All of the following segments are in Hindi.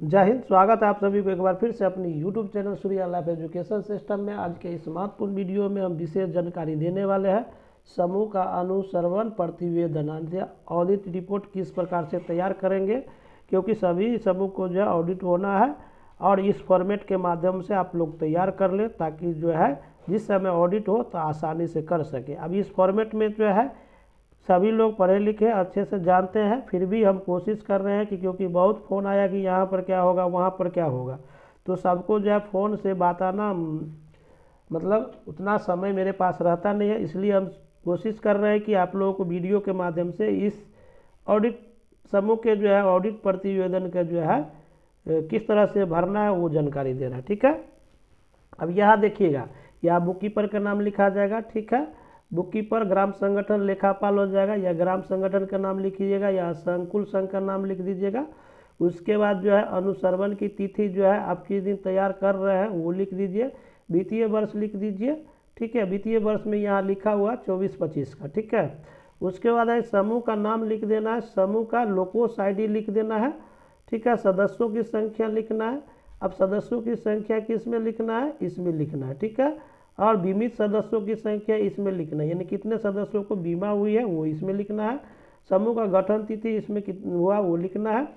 जय हिंद। स्वागत है आप सभी को एक बार फिर से अपनी YouTube channel Surya life education system में। आज के इस महत्वपूर्ण वीडियो में हम विशेष जानकारी देने वाले हैं। समूह का अनुश्रवण प्रतिवेदन ऑडिट रिपोर्ट किस प्रकार से तैयार करेंगे, क्योंकि सभी समूह को जो है ऑडिट होना है और इस फॉर्मेट के माध्यम से आप लोग तैयार कर लें ताकि जो है जिस समय ऑडिट हो तो आसानी से कर सके। अब इस फॉर्मेट में जो है सभी लोग पढ़े लिखे अच्छे से जानते हैं, फिर भी हम कोशिश कर रहे हैं कि क्योंकि बहुत फ़ोन आया कि यहाँ पर क्या होगा वहाँ पर क्या होगा, तो सबको जो है फ़ोन से बात आना मतलब उतना समय मेरे पास रहता नहीं है। इसलिए हम कोशिश कर रहे हैं कि आप लोगों को वीडियो के माध्यम से इस ऑडिट समूह के जो है ऑडिट प्रतिवेदन का जो है किस तरह से भरना है वो जानकारी देना है। ठीक है, अब यहाँ देखिएगा, यहाँ बुक कीपर का नाम लिखा जाएगा। ठीक है, बुक कीपर ग्राम संगठन लेखापाल हो जाएगा, या ग्राम संगठन का नाम लिखिएगा या संकुल संघ का नाम लिख दीजिएगा। उसके बाद जो है अनुश्रवण की तिथि जो है आप किस दिन तैयार कर रहे हैं वो लिख दीजिए, वित्तीय वर्ष लिख दीजिए। ठीक है, वित्तीय वर्ष में यहाँ लिखा हुआ 24-25 का। ठीक है, उसके बाद है समूह का नाम लिख देना है, समूह का लोकोस ID लिख देना है। ठीक है, सदस्यों की संख्या लिखना है। अब सदस्यों की संख्या किस में लिखना है, इसमें लिखना है। ठीक है, और बीमित सदस्यों की संख्या इसमें लिखना है, यानी कितने सदस्यों को बीमा हुई है वो इसमें लिखना है। समूह का गठन तिथि इसमें हुआ वो लिखना है।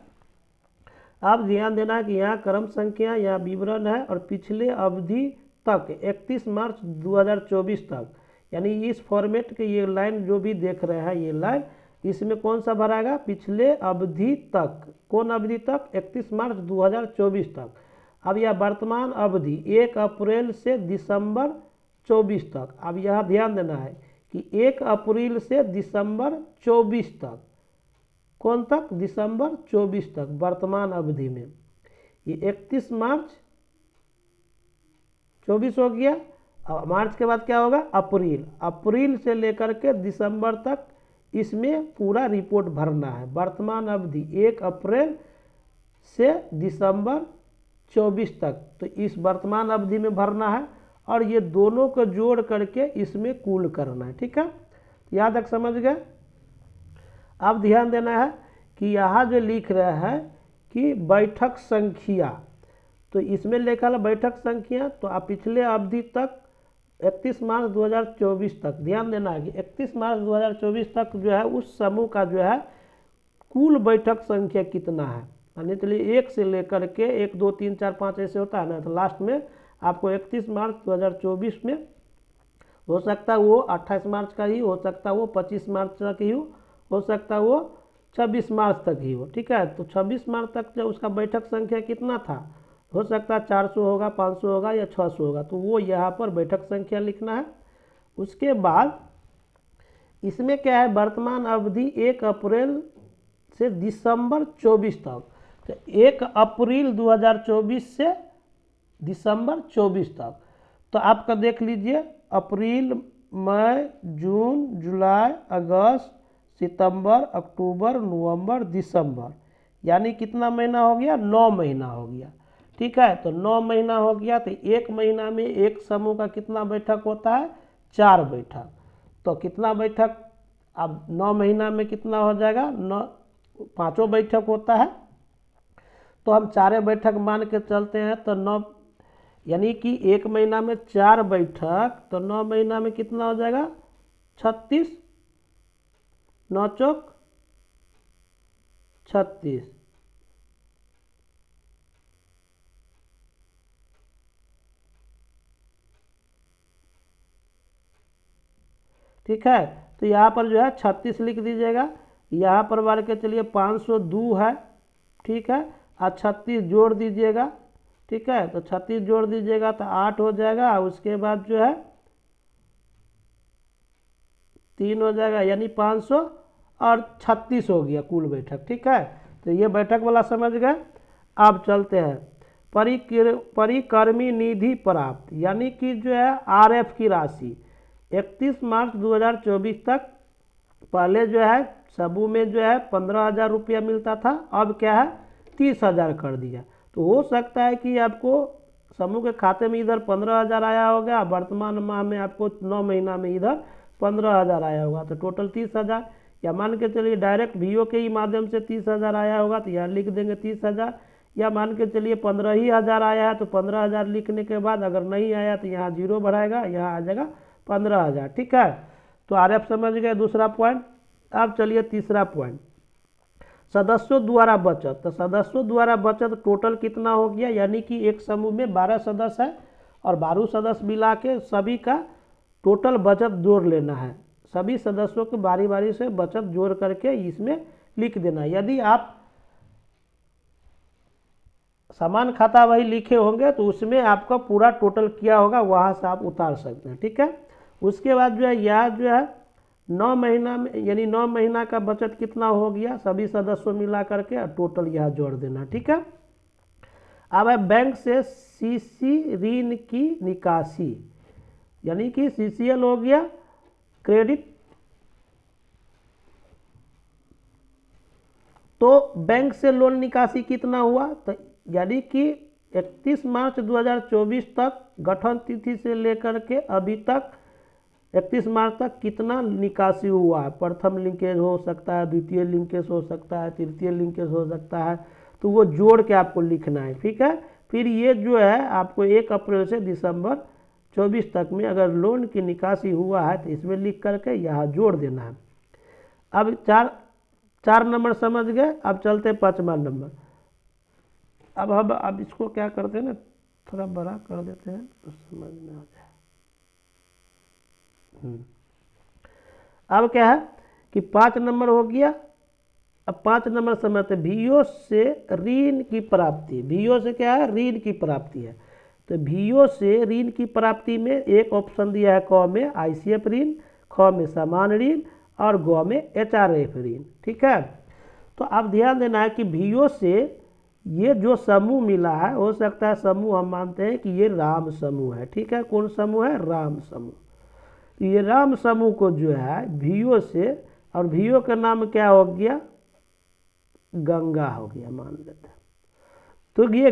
अब ध्यान देना है कि यहाँ क्रम संख्या यहाँ विवरण है और पिछले अवधि तक 31 मार्च 2024 तक, यानी इस फॉर्मेट के ये लाइन जो भी देख रहे हैं ये लाइन, इसमें कौन सा भराएगा, पिछले अवधि तक। कौन अवधि तक, 31 मार्च 2024 तक। अब यह वर्तमान अवधि 1 अप्रैल से दिसंबर 24 तक। अब यहाँ ध्यान देना है कि 1 अप्रैल से दिसंबर 24 तक, कौन तक, दिसंबर 24 तक वर्तमान अवधि में। ये 31 मार्च 24 हो गया। अब मार्च के बाद क्या होगा, अप्रैल। अप्रैल से लेकर के दिसंबर तक इसमें पूरा रिपोर्ट भरना है। वर्तमान अवधि 1 अप्रैल से दिसंबर 24 तक, तो इस वर्तमान अवधि में भरना है और ये दोनों को जोड़ करके इसमें कुल करना है। ठीक है, यहाँ तक समझ गए। अब ध्यान देना है कि यहाँ जो लिख रहा है कि बैठक संख्या, तो इसमें लिखा है बैठक संख्या, तो आप पिछले अवधि तक 31 मार्च 2024 तक ध्यान देना है कि 31 मार्च 2024 तक जो है उस समूह का जो है कुल बैठक संख्या कितना है। मान चलिए 1 से लेकर के 1 2 3 4 5 ऐसे होता है ना, तो लास्ट में आपको 31 मार्च 2024 में हो सकता है वो 28 मार्च का ही हो सकता है, वो 25 मार्च तक ही हो सकता है वो 26 मार्च तक ही हो। ठीक है, तो 26 मार्च तक जो उसका बैठक संख्या कितना था, हो सकता है 400 होगा, 500 होगा या 600 होगा, तो वो यहाँ पर बैठक संख्या लिखना है। उसके बाद इसमें क्या है, वर्तमान अवधि 1 अप्रैल से दिसंबर 24 तक, तो 1 अप्रैल 2024 से दिसंबर 24 तक, तो आपका देख लीजिए अप्रैल, मई, जून, जुलाई, अगस्त, सितंबर, अक्टूबर, नवंबर, दिसंबर, यानी कितना महीना हो गया, 9 महीना हो गया। ठीक है, तो 9 महीना हो गया, तो एक महीना में एक समूह का कितना बैठक होता है, 4 बैठक। तो कितना बैठक, अब 9 महीना में कितना हो जाएगा, 9 5 बैठक होता है, तो हम 4 बैठक मान के चलते हैं, तो 9 यानी कि एक महीना में 4 बैठक, तो 9 महीना में कितना हो जाएगा, 36, 9 चौक 36। ठीक है, तो यहाँ पर जो है 36 लिख दीजिएगा। यहाँ पर मान के चलिए 502 है। ठीक है, और 36 जोड़ दीजिएगा। ठीक है, तो 36 जोड़ दीजिएगा तो 8 हो जाएगा। उसके बाद जो है 3 हो जाएगा, यानी 536 हो गया कुल बैठक। ठीक है, तो ये बैठक वाला समझ गए। अब चलते हैं परिक्रमी निधि प्राप्त, यानी कि जो है RF की राशि 31 मार्च 2024 तक, पहले जो है समूह में जो है 15,000 रुपया मिलता था, अब क्या है 30,000 कर दिया। तो हो सकता है कि आपको समूह के खाते में इधर 15,000 आया होगा, वर्तमान माह में आपको 9 महीना में इधर 15,000 आया होगा, तो टोटल 30,000। या मान के चलिए डायरेक्ट VO के ही माध्यम से 30,000 आया होगा, तो यहाँ लिख देंगे 30,000। या मान के चलिए 15,000 आया है तो 15,000 लिखने के बाद अगर नहीं आया तो यहाँ 0 बढ़ाएगा, यहाँ आ जाएगा 15,000। ठीक है, तो RF समझ गए दूसरा पॉइंट। अब चलिए तीसरा पॉइंट, सदस्यों द्वारा बचत। तो सदस्यों द्वारा बचत टोटल कितना हो गया, यानी कि एक समूह में 12 सदस्य है और 12 सदस्य मिला के सभी का टोटल बचत जोड़ लेना है। सभी सदस्यों को बारी बारी से बचत जोड़ करके इसमें लिख देना है। यदि आप समान खाता वही लिखे होंगे तो उसमें आपका पूरा टोटल किया होगा, वहाँ से आप उतार सकते हैं। ठीक है, उसके बाद जो है यह जो है 9 महीना में, यानी 9 महीना का बचत कितना हो गया सभी सदस्यों मिला करके टोटल यह जोड़ देना। ठीक है, अब है बैंक से सीसी ऋण की निकासी, यानी कि CCL हो गया क्रेडिट। तो बैंक से लोन निकासी कितना हुआ, तो यानी कि 31 मार्च 2024 तक गठन तिथि से लेकर के अभी तक 31 मार्च तक कितना निकासी हुआ है। प्रथम लिंकेज हो सकता है, द्वितीय लिंकेज हो सकता है, तृतीय लिंकेज हो सकता है, तो वो जोड़ के आपको लिखना है। ठीक है, फिर ये जो है आपको 1 अप्रैल से दिसंबर 24 तक में अगर लोन की निकासी हुआ है तो इसमें लिख करके यहाँ जोड़ देना है। अब चार नंबर समझ गए। अब चलते 5वां नंबर। अब हम अब इसको क्या करते हैं ना, थोड़ा बड़ा कर देते हैं तो समझ में आ जाए। अब क्या है कि 5 नंबर हो गया। अब 5 नंबर समझते VO से ऋण की प्राप्ति। VO से क्या है, ऋण की प्राप्ति है। तो VO से ऋण की प्राप्ति में एक ऑप्शन दिया है क में ICF ऋण, ख में समान ऋण और ग में HRF ऋण। ठीक है, तो आप ध्यान देना है कि VO से ये जो समूह मिला है, हो सकता है समूह हम मानते हैं कि ये राम समूह है। ठीक है, कौन समूह है, राम समूह। ये राम समूह को जो है VO से, और VO का नाम क्या हो गया, गंगा हो गया मान लेते हैं। तो ये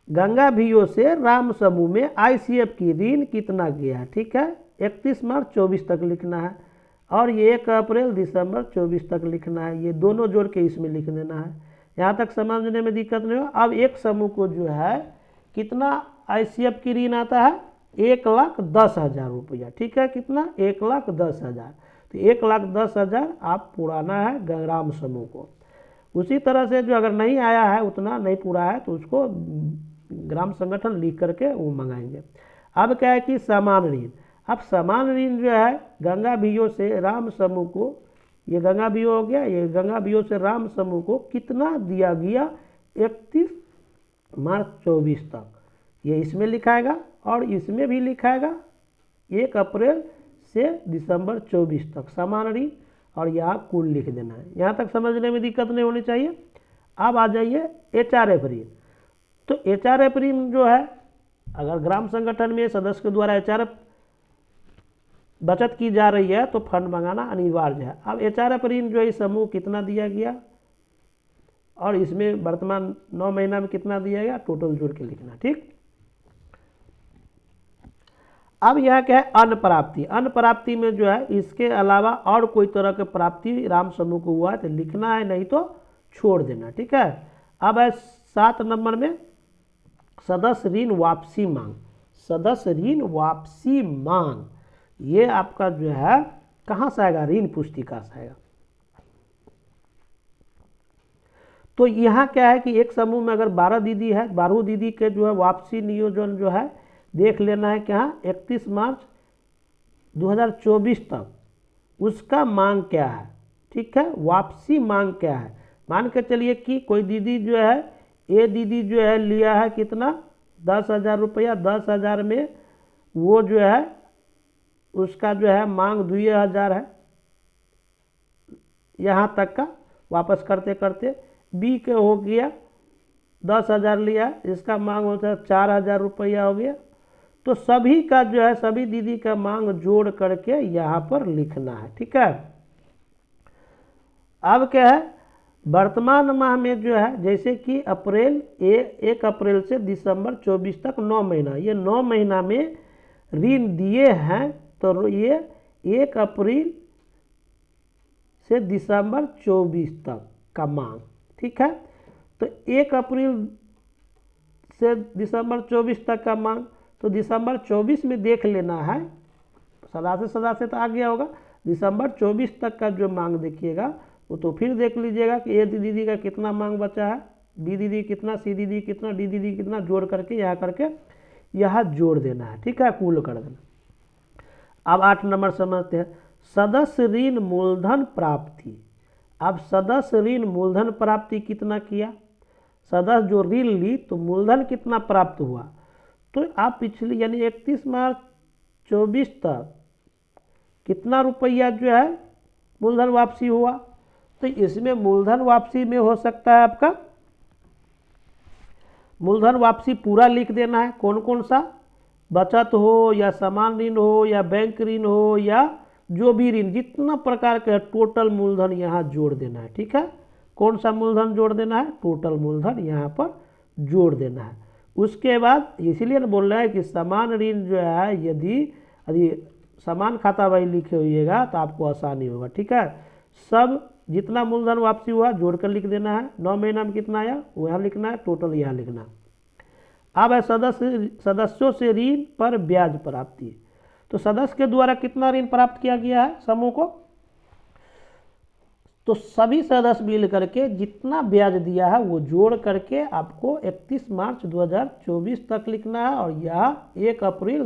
गंगा VO से राम समूह में ICF की ऋण कितना गया है। ठीक है, 31 मार्च 24 तक लिखना है और ये 1 अप्रैल दिसंबर 24 तक लिखना है। ये दोनों जोड़ के इसमें लिख देना है। यहाँ तक समझने में दिक्कत नहीं हो। अब एक समूह को जो है कितना ICF की ऋण आता है, 1,10,000 रुपया। ठीक है, कितना, 1,10,000। तो 1,10,000 आप पुराना है राम समूह को। उसी तरह से जो अगर नहीं आया है, उतना नहीं पूरा है, तो उसको ग्राम संगठन लिख करके वो मंगाएंगे। अब क्या है कि समान ऋण। अब समान ऋण जो है गंगा VO से राम समूह को, ये गंगा VO हो गया, ये गंगा VO से राम समूह को कितना दिया गया, 31 मार्च 24 तक। ये इसमें लिखाएगा और इसमें भी लिखाएगा 1 अप्रैल से दिसंबर 24 तक समान ऋण, और यहाँ कुल लिख देना है। यहाँ तक समझने में दिक्कत नहीं होनी चाहिए। अब आ जाइए HRF ऋण। तो HRF ऋण जो है, अगर ग्राम संगठन में सदस्य के द्वारा HRF बचत की जा रही है तो फंड मंगाना अनिवार्य है। अब HRF ऋण जो है समूह कितना दिया गया और इसमें वर्तमान 9 महीना में कितना दिया गया, टोटल जोड़ के लिखना। ठीक, अब यह क्या है, अन्न प्राप्ति। अन्न प्राप्ति में जो है इसके अलावा और कोई तरह के प्राप्ति राम समूह को हुआ है तो लिखना है, नहीं तो छोड़ देना। ठीक है, अब है 7 नंबर में सदस्य ऋण वापसी मांग। सदस्य ऋण वापसी मांग ये आपका जो है कहाँ से आएगा, ऋण पुस्तिका से आएगा। तो यहाँ क्या है कि एक समूह में अगर 12 दीदी है, 12 दीदी के जो है वापसी नियोजन जो है देख लेना है क्या, 31 मार्च 2024 तक उसका मांग क्या है। ठीक है, वापसी मांग क्या है। मान के चलिए कि कोई दीदी जो है, ये दीदी जो है लिया है कितना, 10,000 रुपया। 10,000 में वो जो है उसका जो है मांग 2,000 है, यहाँ तक का वापस करते करते। बी के हो गया 10,000 लिया, इसका मांग होता है 4,000 रुपया हो गया। तो सभी का जो है, सभी दीदी का मांग जोड़ करके यहाँ पर लिखना है। ठीक है, अब क्या है, वर्तमान माह में जो है जैसे कि 1 अप्रैल से दिसंबर 24 तक 9 महीना, ये 9 महीना में ऋण दिए हैं तो ये 1 अप्रैल से दिसंबर 24 तक का मांग। ठीक है, तो 1 अप्रैल से दिसंबर 24 तक का मांग, तो दिसंबर 24 में देख लेना है, सदा से तो आ गया होगा। दिसंबर 24 तक का जो मांग देखिएगा वो तो फिर देख लीजिएगा कि ए दीदी का कितना मांग बचा है, बी दीदी कितना, सी दीदी कितना, डी दीदी कितना, जोड़ करके यहाँ जोड़ देना है, ठीक है, कुल कर देना। अब 8 नंबर समझते हैं, सदस्य ऋण मूलधन प्राप्ति। अब सदस्य ऋण मूलधन प्राप्ति कितना किया, सदस्य जो ऋण ली तो मूलधन कितना प्राप्त हुआ, तो आप पिछली यानी 31 मार्च 24 तक कितना रुपया जो है मूलधन वापसी हुआ। तो इसमें मूलधन वापसी में हो सकता है आपका मूलधन वापसी पूरा लिख देना है, कौन कौन सा, बचत हो या समान ऋण हो या बैंक ऋण हो या जो भी ऋण, जितना प्रकार का टोटल मूलधन यहाँ जोड़ देना है, ठीक है। कौन सा मूलधन जोड़ देना है, टोटल मूलधन यहाँ पर जोड़ देना है। उसके बाद इसीलिए ना बोल रहे हैं कि समान ऋण जो है यदि समान खाता वही लिखे हुईएगा तो आपको आसानी होगा, ठीक है। सब जितना मूलधन वापसी हुआ जोड़ कर लिख देना है, 9 महीना में कितना आया वह लिखना है, टोटल यहाँ लिखना। अब है सदस्यों से ऋण पर ब्याज प्राप्ति। तो सदस्य के द्वारा कितना ऋण प्राप्त किया गया है समूह को, तो सभी सदस्य मिल करके जितना ब्याज दिया है वो जोड़ करके आपको 31 मार्च 2024 तक लिखना है और यहाँ 1 अप्रैल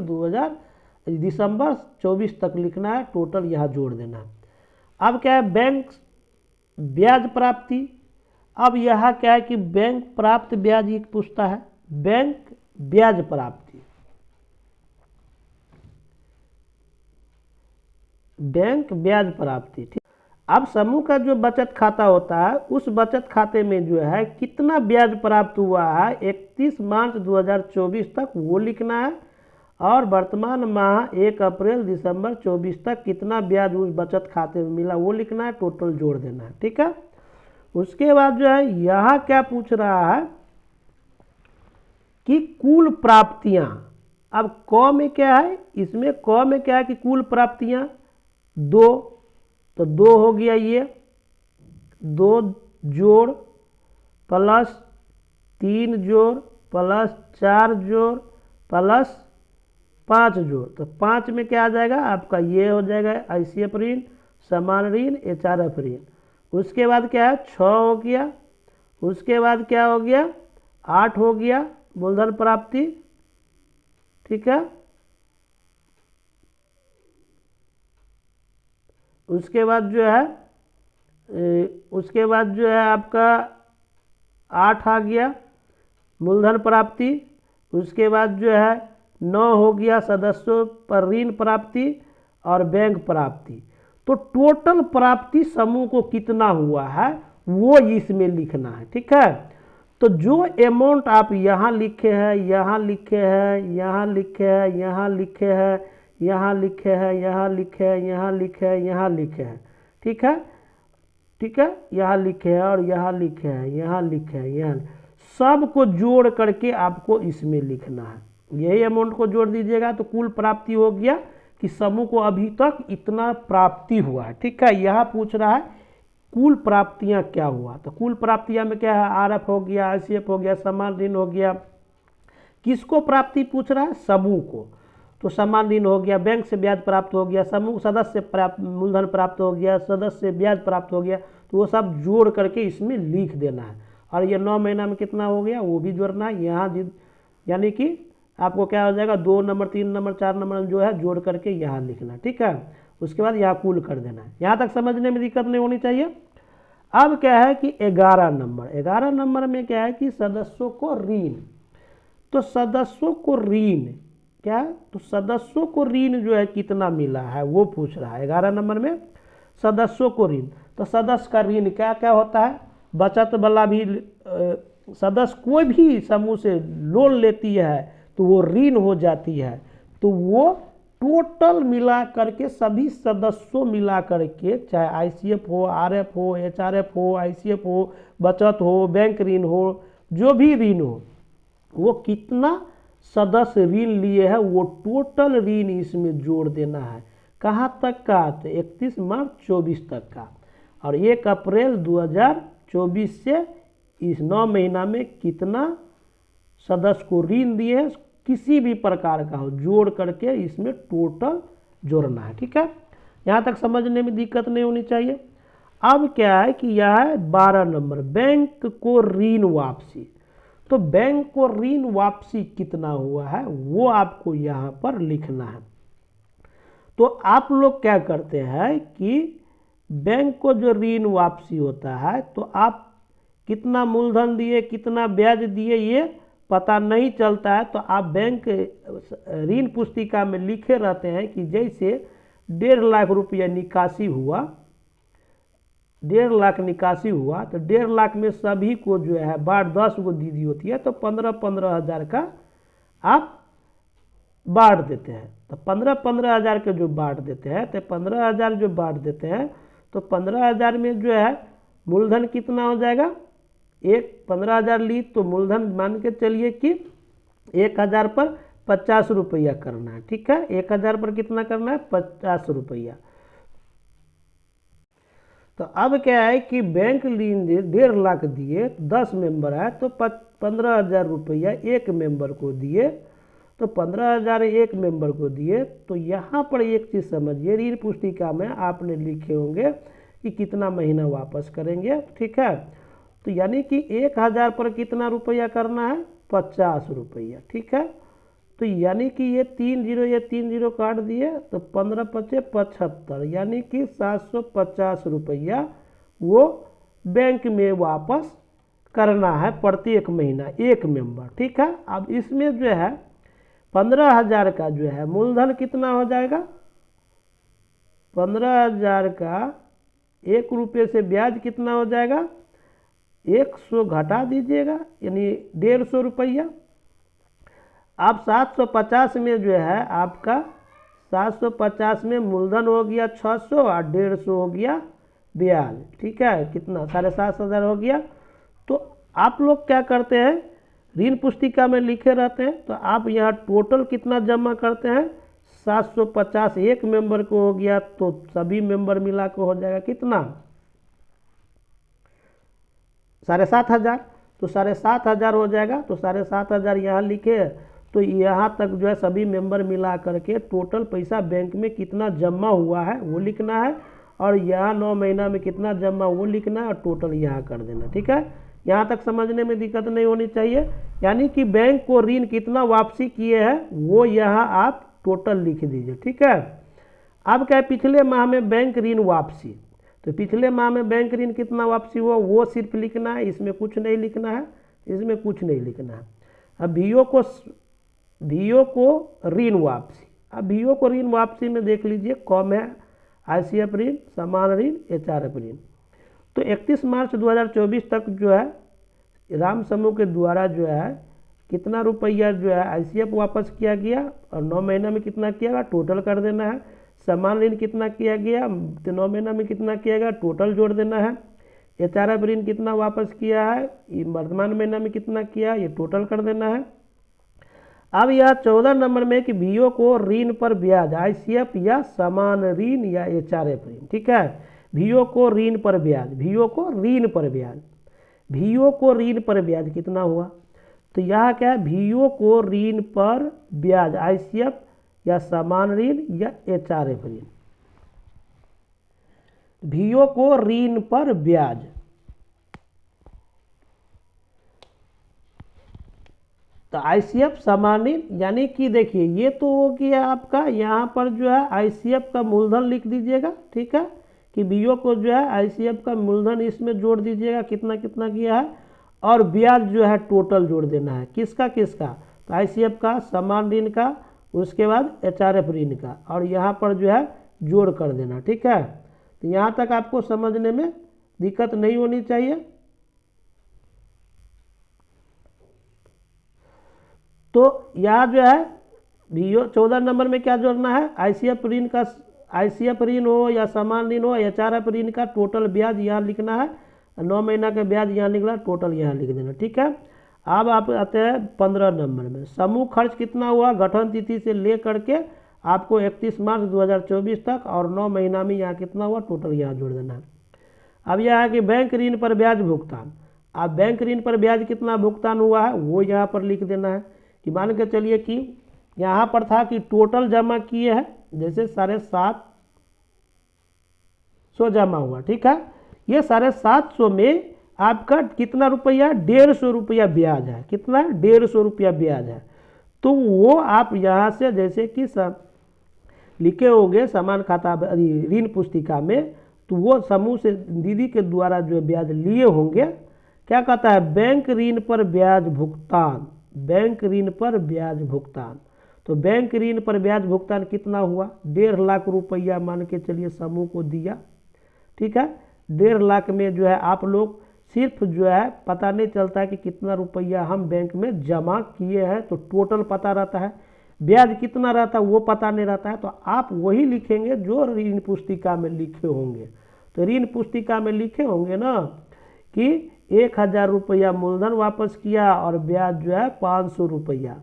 दिसंबर 24 तक लिखना है, टोटल यहाँ जोड़ देना है। अब क्या है, बैंक ब्याज प्राप्ति। अब यहाँ क्या है कि बैंक प्राप्त ब्याज एक पूछता है, बैंक ब्याज प्राप्ति, बैंक ब्याज प्राप्ति, ठीक। अब समूह का जो बचत खाता होता है उस बचत खाते में जो है कितना ब्याज प्राप्त हुआ है 31 मार्च 2024 तक वो लिखना है और वर्तमान माह 1 अप्रैल दिसंबर 24 तक कितना ब्याज उस बचत खाते में मिला वो लिखना है, टोटल जोड़ देना है, ठीक है। उसके बाद जो है यहाँ क्या पूछ रहा है कि कुल प्राप्तियां। अब क में क्या है, इसमें क में क्या है कि कुल प्राप्तियां 2, तो 2 हो गया, ये 2 जोड़ प्लस 3 जोड़ प्लस 4 जोड़ प्लस 5 जोड़, तो 5 में क्या आ जाएगा आपका, ये हो जाएगा आईसीएफ ऋण, समान ऋण, एचआरएफ ऋण। उसके बाद क्या है 6 हो गया, उसके बाद क्या हो गया 8 हो गया मूलधन प्राप्ति, ठीक है। उसके बाद जो है आपका 8 आ गया मूलधन प्राप्ति। उसके बाद जो है 9 हो गया सदस्यों पर ऋण प्राप्ति और बैंक प्राप्ति। तो टोटल प्राप्ति समूह को कितना हुआ है वो इसमें लिखना है, ठीक है। तो जो अमाउंट आप यहाँ लिखे हैं, यहाँ लिखे हैं, यहाँ लिखे हैं, यहाँ लिखे हैं, यहाँ लिखे हैं, यहाँ लिखे हैं, यहाँ लिखे हैं, यहाँ लिखे हैं, ठीक है, ठीक है, यहाँ लिखे हैं और यहाँ लिखे हैं, यहाँ लिखे हैं, यहाँ सब को जोड़ करके आपको इसमें लिखना है। यही अमाउंट को जोड़ दीजिएगा तो कुल प्राप्ति हो गया कि समूह को अभी तक इतना प्राप्ति हुआ है, ठीक है। यहाँ पूछ रहा है कुल प्राप्तियां क्या हुआ, तो कुल प्राप्तियां में क्या है आरएफ हो गया, आईसीएफ हो गया, समान ऋण हो गया। किसको प्राप्ति पूछ रहा है, समूह को। तो समान ऋण हो गया, बैंक से ब्याज प्राप्त हो गया, समूह सदस्य प्राप्त मूलधन प्राप्त हो गया, सदस्य से ब्याज प्राप्त हो गया, तो वो सब जोड़ करके इसमें लिख देना है। और ये 9 महीना में कितना हो गया वो भी जोड़ना है यहाँ, यानी कि आपको क्या हो जाएगा 2 नंबर 3 नंबर 4 नंबर जो है जोड़ करके यहाँ लिखना, ठीक है। उसके बाद यहाँ कुल कर देना है। यहाँ तक समझने में दिक्कत नहीं होनी चाहिए। अब क्या है कि 11 नंबर में क्या है कि सदस्यों को ऋण। तो सदस्यों को ऋण क्या है, तो सदस्यों को ऋण जो है कितना मिला है वो पूछ रहा है 11 नंबर में, सदस्यों को ऋण। तो सदस्य का ऋण क्या क्या होता है, बचत वाला भी सदस्य कोई भी समूह से लोन लेती है तो वो ऋण हो जाती है। तो वो टोटल मिला करके सभी सदस्यों मिला करके, चाहे आईसीएफ हो, आरएफ हो, एचआरएफ हो, आईसीएफ हो, बचत हो, बैंक ऋण हो, जो भी ऋण हो, वो कितना सदस्य ऋण लिए हैं वो टोटल ऋण इसमें जोड़ देना है। कहाँ तक का, तो 31 मार्च 24 तक का। और 1 अप्रैल 2024 से इस 9 महीना में कितना सदस्य को ऋण दिए, किसी भी प्रकार का हो, जोड़ करके इसमें टोटल जोड़ना है। ठीक है, यहाँ तक समझने में दिक्कत नहीं होनी चाहिए। अब क्या है कि यह है 12 नंबर, बैंक को ऋण वापसी। तो बैंक को ऋण वापसी कितना हुआ है वो आपको यहाँ पर लिखना है। तो आप लोग क्या करते हैं कि बैंक को जो ऋण वापसी होता है तो आप कितना मूलधन दिए, कितना ब्याज दिए, ये पता नहीं चलता है। तो आप बैंक ऋण पुस्तिका में लिखे रहते हैं कि जैसे 1.5 लाख रुपया निकासी हुआ, 1.5 लाख निकासी हुआ, तो 1.5 लाख में सभी को जो है बाढ़ 10 को दीदी होती है, तो 15-15 हज़ार का आप बांट देते हैं। तो 15-15 हज़ार के जो बांट देते हैं, तो 15 हज़ार जो बांट देते हैं, तो 15 हज़ार में जो है मूलधन कितना हो जाएगा, 15 हज़ार ली तो मूलधन मान के चलिए कि 1,000 पर 50 रुपया करना है। ठीक है, 1,000 पर कितना करना है, 50 रुपया। तो अब क्या है कि बैंक ऋण 1.5 लाख दिए, 10 मेंबर है, तो 15,000 रुपया एक मेंबर को दिए, तो 15,000 एक मेंबर को दिए। तो यहाँ पर एक चीज़ समझिए, ऋण पुस्तिका में आपने लिखे होंगे कि कितना महीना वापस करेंगे। ठीक है, तो यानी कि 1,000 पर कितना रुपया करना है, 50 रुपया। ठीक है, तो यानी कि ये 3 0 काट दिए, तो 15 पचे 75, यानी कि 750 रुपया वो बैंक में वापस करना है प्रत्येक महीना एक मेंबर। ठीक है, अब इसमें जो है 15,000 का जो है मूलधन कितना हो जाएगा, 15,000 का 1 रुपये से ब्याज कितना हो जाएगा, 100 घटा दीजिएगा, यानी 150 रुपया। अब 750 में जो है आपका 750 में मूलधन हो गया 600 और 150 हो गया ब्याज। ठीक है, कितना 7,500 हो गया। तो आप लोग क्या करते हैं, ऋण पुस्तिका में लिखे रहते हैं, तो आप यहाँ टोटल कितना जमा करते हैं, 750 एक मेंबर को हो गया, तो सभी मेंबर मिला के हो जाएगा कितना, 7,500। तो 7,500 हो जाएगा। तो 7,500 यहाँ लिखे, तो यहाँ तक जो है सभी मेंबर मिला करके टोटल पैसा बैंक में कितना जमा हुआ है वो लिखना है, और यहाँ 9 महीना में कितना जमा वो लिखना है, और टोटल यहाँ कर देना। ठीक है, यहाँ तक समझने में दिक्कत नहीं होनी चाहिए। यानी कि बैंक को ऋण कितना वापसी किए हैं वो यहाँ आप टोटल लिख दीजिए। ठीक है, अब क्या है, पिछले माह में बैंक ऋण वापसी, तो पिछले माह में बैंक ऋण कितना वापसी हुआ वो सिर्फ लिखना है, इसमें कुछ नहीं लिखना है, इसमें कुछ नहीं लिखना है। अब वीओ को ऋण वापसी, अब वीओ को ऋण वापसी में देख लीजिए कम है, आईसीएफ ऋण, समान ऋण, एचआरएफ ऋण। तो 31 मार्च 2024 तक जो है राम समूह के द्वारा जो है कितना रुपया जो है आईसीएफ वापस किया गया, और 9 महीना में कितना किया गया टोटल कर देना है। समान ऋण कितना किया गया, तो 9 महीना में कितना किया गया टोटल जोड़ देना है। एचआरएफ ऋण कितना वापस किया है, वर्तमान महीना में कितना किया ये टोटल कर देना है। अब यह 14 नंबर में कि वीओ को ऋण पर ब्याज, आईसीएफ या समान ऋण या एचआरएफ ऋण। ठीक है, वीओ को ऋण पर ब्याज, वीओ को ऋण पर ब्याज, वीओ को ऋण पर ब्याज कितना हुआ, तो यह क्या है, वीओ को ऋण पर ब्याज, आईसीएफ या समान ऋण या एचआरएफ ऋण, वीओ को ऋण पर ब्याज। तो आईसीएफ समान ऋण, यानी कि देखिए ये तो हो गया आपका, यहाँ पर जो है आईसीएफ का मूलधन लिख दीजिएगा। ठीक है, कि वीओ को जो है आईसीएफ का मूलधन इसमें जोड़ दीजिएगा कितना कितना किया है, और ब्याज जो है टोटल जोड़ देना है, किसका किसका, तो आईसीएफ का, समान ऋण का, उसके बाद एचआरएफ ऋण का, और यहाँ पर जो है जोड़ कर देना। ठीक है, तो यहाँ तक आपको समझने में दिक्कत नहीं होनी चाहिए। तो यहाँ जो है वीओ 14 नंबर में क्या जोड़ना है, आईसीएफ ऋण का, आईसीएफ ऋण हो या समान ऋण हो, एचआरएफ ऋण का टोटल ब्याज यहाँ लिखना है, 9 महीना का ब्याज यहाँ लिखना है, टोटल यहाँ लिख देना। ठीक है, अब आप आते हैं 15 नंबर में, समूह खर्च कितना हुआ गठन तिथि से ले करके आपको 31 मार्च 2024 तक, और 9 महीना में यहाँ कितना हुआ टोटल यहाँ जोड़ देना है। अब यह है कि बैंक ऋण पर ब्याज भुगतान, आप बैंक ऋण पर ब्याज कितना भुगतान हुआ है वो यहाँ पर लिख देना है। कि मान के चलिए कि यहाँ पर था कि टोटल जमा किए हैं, जैसे 750 जमा हुआ, ठीक है। ये 750 में आपका कितना रुपया, 150 रुपया ब्याज है। कितना, 150 रुपया ब्याज है। तो वो आप यहाँ से जैसे कि लिखे होंगे समान खाता ऋण पुस्तिका में, तो वो समूह से दीदी के द्वारा जो ब्याज लिए होंगे, क्या कहता है, बैंक ऋण पर ब्याज भुगतान, बैंक ऋण पर ब्याज भुगतान। तो बैंक ऋण पर ब्याज भुगतान कितना हुआ, 1.5 लाख रुपया मान के चलिए समूह को दिया, ठीक है। 1.5 लाख में जो है आप लोग सिर्फ जो है पता नहीं चलता है कि कितना रुपया हम बैंक में जमा किए हैं, तो टोटल पता रहता है, ब्याज कितना रहता है वो पता नहीं रहता है। तो आप वही लिखेंगे जो ऋण पुस्तिका में लिखे होंगे। तो ऋण पुस्तिका में लिखे होंगे ना कि 1000 रुपया मूलधन वापस किया और ब्याज जो है 500 रुपया।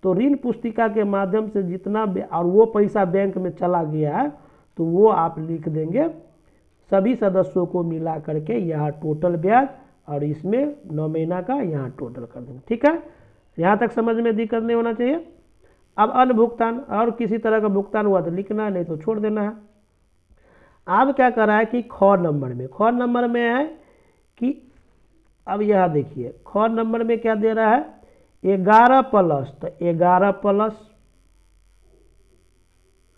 तो ऋण पुस्तिका के माध्यम से जितना और वो पैसा बैंक में चला गया है, तो वो आप लिख देंगे सभी सदस्यों को मिला करके यहाँ टोटल ब्याज, और इसमें 9 महीना का यहाँ टोटल कर देंगे, ठीक है। यहाँ तक समझ में दिक्कत नहीं होना चाहिए। अब अन्य भुगतान और किसी तरह का भुगतान हुआ तो लिखना है, नहीं तो छोड़ देना है। अब क्या कर रहा है कि ख नंबर में है कि अब यह देखिए ख नंबर में क्या दे रहा है, 11 प्लस, तो 11 प्लस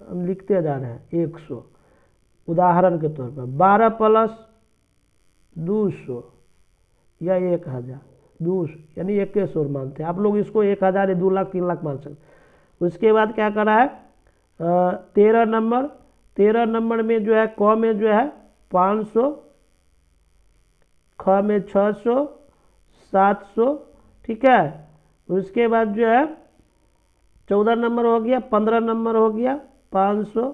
हम लिखते जा रहे हैं 100, उदाहरण के तौर पर 12 प्लस 200 या 1000, 200 यानी 2100 मानते हैं आप लोग इसको, 1000 या 2 लाख 3 लाख मान सकते। उसके बाद क्या करा है, 13 नंबर में जो है क में जो है 500, ख में 600, 700, ठीक है। उसके बाद जो है 14 नंबर हो गया, 15 नंबर हो गया 500,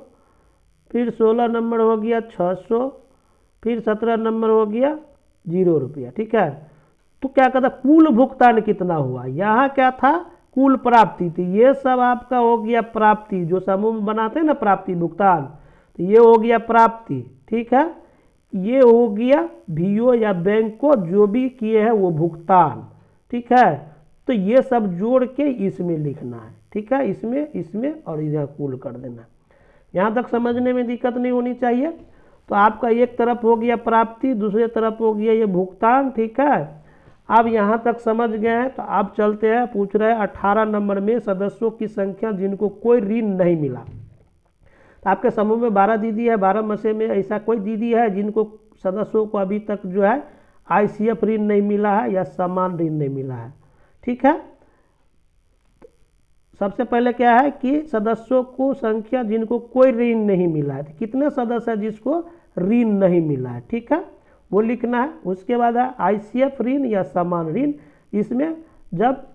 फिर 16 नंबर हो गया 600, फिर 17 नंबर हो गया 0 रुपया, ठीक है। तो क्या कहता, कुल भुगतान कितना हुआ, यहाँ क्या था, कुल प्राप्ति थी। ये सब आपका हो गया प्राप्ति, जो समूह में बनाते हैं ना प्राप्ति भुगतान, तो ये हो गया प्राप्ति, ठीक है। ये हो गया वीओ या बैंक को जो भी किए हैं वो भुगतान, ठीक है। तो ये सब जोड़ के इसमें लिखना है, ठीक है, इसमें और इधर कुल कर देना। यहाँ तक समझने में दिक्कत नहीं होनी चाहिए। तो आपका एक तरफ हो गया प्राप्ति, दूसरे तरफ हो गया ये भुगतान, ठीक है। अब यहाँ तक समझ गए हैं, तो आप चलते हैं, पूछ रहे हैं 18 नंबर में सदस्यों की संख्या जिनको कोई ऋण नहीं मिला। तो आपके समूह में 12 दीदी है, 12 में से में ऐसा कोई दीदी है जिनको सदस्यों को अभी तक जो है आईसीएफ ऋण नहीं मिला है या समान ऋण नहीं मिला है, ठीक है। सबसे पहले क्या है कि सदस्यों को संख्या जिनको कोई ऋण नहीं मिला है, तो कितने सदस्य है जिसको ऋण नहीं मिला है, ठीक है, वो लिखना है। उसके बाद है आईसीएफ ऋण या समान ऋण। इसमें जब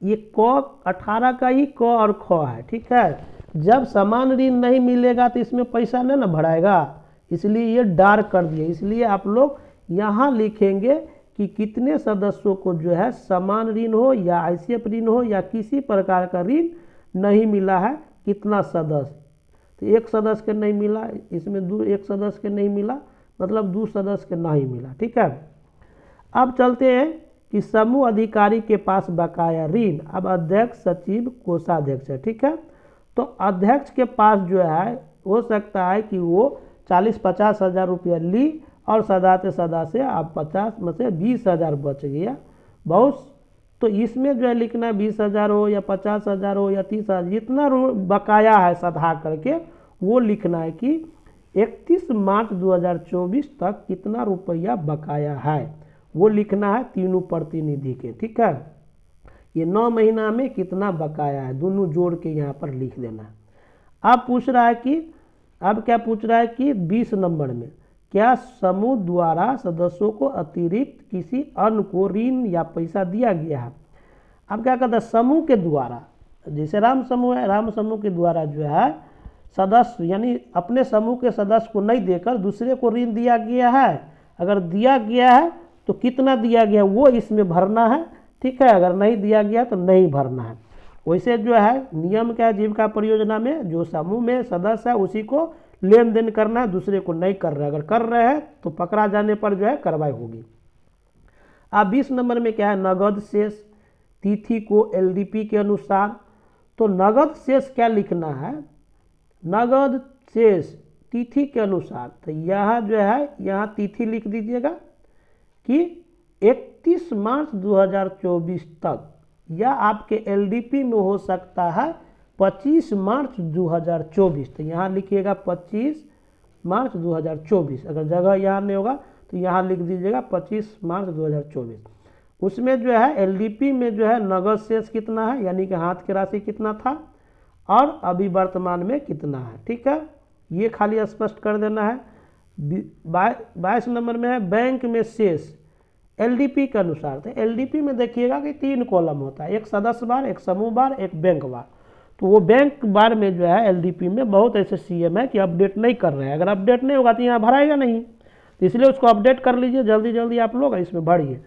ये क 18 का ही क और ख है, ठीक है। जब समान ऋण नहीं मिलेगा तो इसमें पैसा नहीं ना बढ़ाएगा, इसलिए ये डार्क कर दिए। इसलिए आप लोग यहाँ लिखेंगे कि कितने सदस्यों को जो है समान ऋण हो या आईसीएफ ऋण हो या किसी प्रकार का ऋण नहीं मिला है, कितना सदस्य। तो एक सदस्य के नहीं मिला, इसमें एक सदस्य के नहीं मिला, मतलब 2 सदस्य के नहीं मिला, ठीक है। अब चलते हैं कि समूह अधिकारी के पास बकाया ऋण। अब अध्यक्ष, सचिव, कोषाध्यक्ष है, ठीक है। तो अध्यक्ष के पास जो है हो सकता है कि वो 40-50 हज़ार रुपया ली और सदा से आप 50 में से 20,000 बच गया बहुत। तो इसमें जो है लिखना 20,000 हो या 50,000 हो या 30,000, जितना बकाया है सधा करके वो लिखना है कि 31 मार्च 2024 तक कितना रुपया बकाया है, वो लिखना है तीनों प्रतिनिधि के, ठीक है। ये 9 महीना में कितना बकाया है दोनों जोड़ के यहाँ पर लिख देना है। अब पूछ रहा है कि क्या पूछ रहा है कि 20 नंबर में क्या समूह द्वारा सदस्यों को अतिरिक्त किसी अन्य को ऋण या पैसा दिया गया है। अब क्या कहता है, समूह के द्वारा, जैसे राम समूह है, राम समूह के द्वारा जो है सदस्य यानी अपने समूह के सदस्य को नहीं देकर दूसरे को ऋण दिया गया है। अगर दिया गया है तो कितना दिया गया वो इसमें भरना है, ठीक है। अगर नहीं दिया गया तो नहीं भरना है। वैसे जो है नियम क्या है, जीविका परियोजना में जो समूह में सदस्य है उसी को लेन देन करना है, दूसरे को नहीं कर रहा है। अगर कर रहे हैं तो पकड़ा जाने पर जो है कार्रवाई होगी। अब 20 नंबर में क्या है, नगद शेष तिथि को एलडीपी के अनुसार। तो नगद शेष क्या लिखना है, नगद शेष तिथि के अनुसार। तो यहाँ जो है, यहाँ तिथि लिख दीजिएगा कि 31 मार्च 2024 तक, या आपके एलडीपी में हो सकता है 25 मार्च 2024। तो यहाँ लिखिएगा 25 मार्च 2024। अगर जगह यहाँ नहीं होगा तो यहाँ लिख दीजिएगा 25 मार्च 2024। उसमें जो है एलडीपी में जो है नगद शेष कितना है, यानी कि हाथ की राशि कितना था और अभी वर्तमान में कितना है। ठीक है, ये खाली स्पष्ट कर देना है। 22 नंबर में है बैंक में शेष एलडीपी के अनुसार। तो एलडीपी में देखिएगा कि 3 कॉलम होता है, एक सदस्य बार, एक समूह बार, एक बैंक बार। तो वो बैंक बार में जो है एलडीपी में बहुत ऐसे सीएम है कि अपडेट नहीं कर रहे हैं। अगर अपडेट नहीं होगा तो यहाँ भराएगा नहीं, तो इसलिए उसको अपडेट कर लीजिए जल्दी जल्दी आप लोग, इसमें भरिए।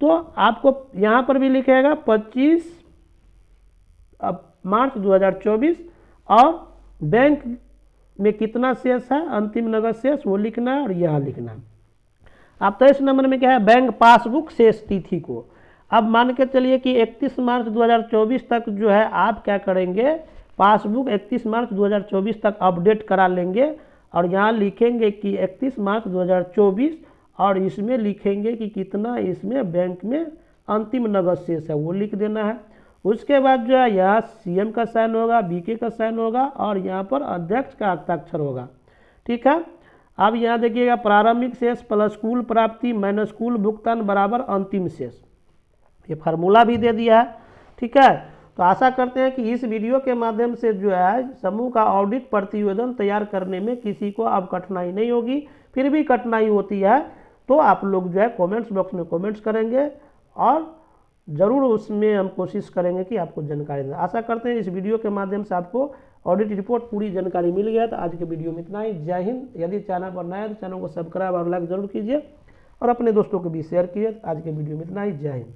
तो आपको यहाँ पर भी लिखेगा 25 मार्च 2024 और बैंक में कितना शेष है, अंतिम नगद शेष वो लिखना है और यहाँ लिखना है। अब 23 नंबर में क्या है, बैंक पासबुक शेष तिथि को। अब मान के चलिए कि 31 मार्च 2024 तक जो है आप क्या करेंगे, पासबुक 31 मार्च 2024 तक अपडेट करा लेंगे और यहाँ लिखेंगे कि 31 मार्च 2024 और इसमें लिखेंगे कि कितना इसमें बैंक में अंतिम नगद शेष है वो लिख देना है। उसके बाद जो है यहाँ सीएम का साइन होगा, बीके का साइन होगा और यहाँ पर अध्यक्ष का हस्ताक्षर होगा। ठीक है, अब यहाँ देखिएगा प्रारंभिक शेष प्लस कुल प्राप्ति माइनस कुल भुगतान बराबर अंतिम शेष, ये फार्मूला भी दे दिया है। ठीक है, तो आशा करते हैं कि इस वीडियो के माध्यम से जो है समूह का ऑडिट प्रतिवेदन तैयार करने में किसी को अब कठिनाई नहीं होगी। फिर भी कठिनाई होती है तो आप लोग जो है कमेंट्स बॉक्स में कमेंट्स करेंगे और ज़रूर उसमें हम कोशिश करेंगे कि आपको जानकारी दें। आशा करते हैं इस वीडियो के माध्यम से आपको ऑडिट रिपोर्ट पूरी जानकारी मिल गया। तो आज के वीडियो में इतना ही। जय हिंद। यदि चैनल पर नया है तो चैनल को सब्सक्राइब और लाइक जरूर कीजिए और अपने दोस्तों को भी शेयर कीजिए। आज के वीडियो में इतना ही। जय हिंद।